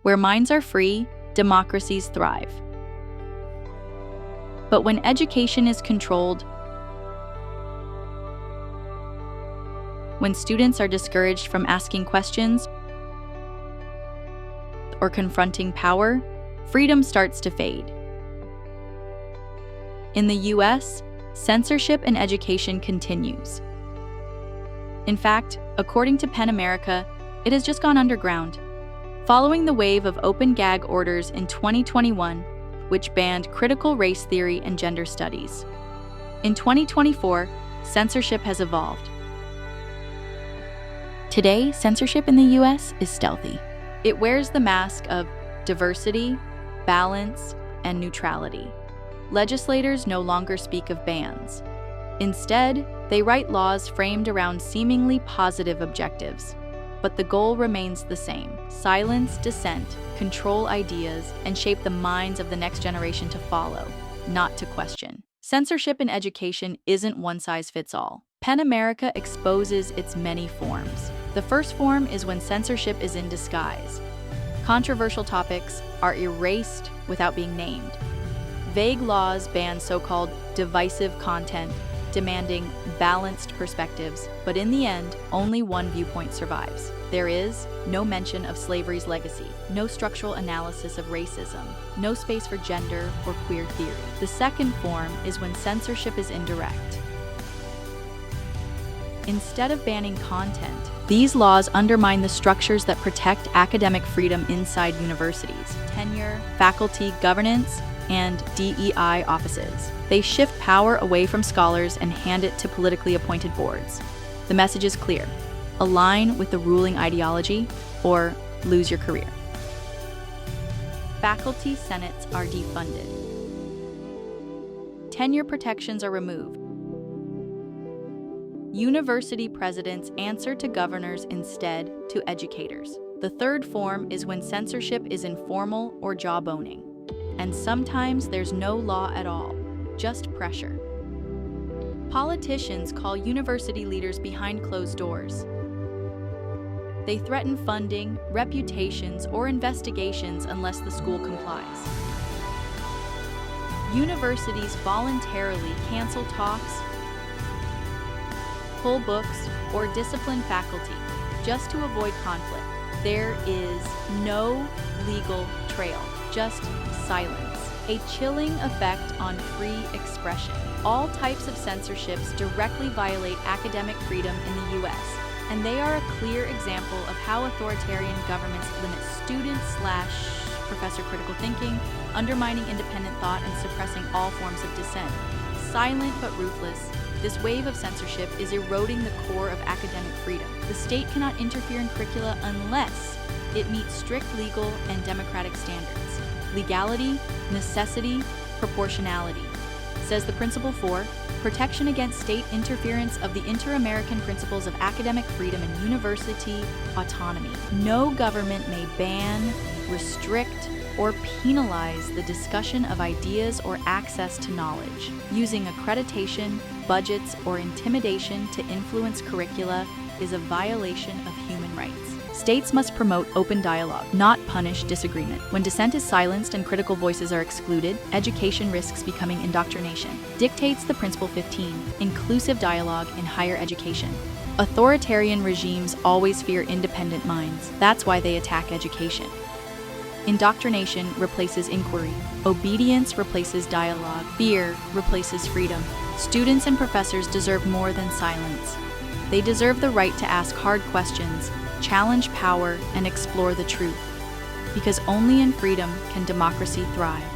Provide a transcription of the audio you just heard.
Where minds are free, democracies thrive. But when education is controlled, when students are discouraged from asking questions or confronting power, freedom starts to fade. In the US, censorship in education continues. In fact, according to PEN America, it has just gone underground. Following the wave of open gag orders in 2021, which banned critical race theory and gender studies. In 2024, censorship has evolved. Today, censorship in the US is stealthy. It wears the mask of diversity, balance, and neutrality. Legislators no longer speak of bans. Instead, they write laws framed around seemingly positive objectives. But the goal remains the same: silence dissent, control ideas, and shape the minds of the next generation to follow, not to question. Censorship in education isn't one size fits all. PEN America exposes its many forms. The first form is when censorship is in disguise. Controversial topics are erased without being named. Vague laws ban so-called divisive content, demanding balanced perspectives, but in the end, only one viewpoint survives. There is no mention of slavery's legacy, no structural analysis of racism, no space for gender or queer theory. The second form is when censorship is indirect. Instead of banning content, these laws undermine the structures that protect academic freedom inside universities: tenure, faculty governance, and DEI offices. They shift power away from scholars and hand it to politically appointed boards. The message is clear: align with the ruling ideology or lose your career. Faculty senates are defunded. Tenure protections are removed. University presidents answer to governors instead to educators. The third form is when censorship is informal or jawboning. And sometimes there's no law at all, just pressure. Politicians call university leaders behind closed doors. They threaten funding, reputations, or investigations unless the school complies. Universities voluntarily cancel talks, pull books, or discipline faculty just to avoid conflict. There is no legal trail, just silence. A chilling effect on free expression. All types of censorships directly violate academic freedom in the US, and they are a clear example of how authoritarian governments limit student/professor critical thinking, undermining independent thought, and suppressing all forms of dissent. Silent but ruthless, this wave of censorship is eroding the core of academic freedom. The state cannot interfere in curricula unless it meets strict legal and democratic standards. Legality, necessity, proportionality. Says the Principle 4, protection against state interference of the inter-American principles of academic freedom and university autonomy. No government may ban, restrict, or penalize the discussion of ideas or access to knowledge. Using accreditation, budgets, or intimidation to influence curricula is a violation of human rights. States must promote open dialogue, not punish disagreement. When dissent is silenced and critical voices are excluded, education risks becoming indoctrination. Dictates the Principle 15, inclusive dialogue in higher education. Authoritarian regimes always fear independent minds. That's why they attack education. Indoctrination replaces inquiry. Obedience replaces dialogue. Fear replaces freedom. Students and professors deserve more than silence. They deserve the right to ask hard questions, challenge power, and explore the truth. Because only in freedom can democracy thrive.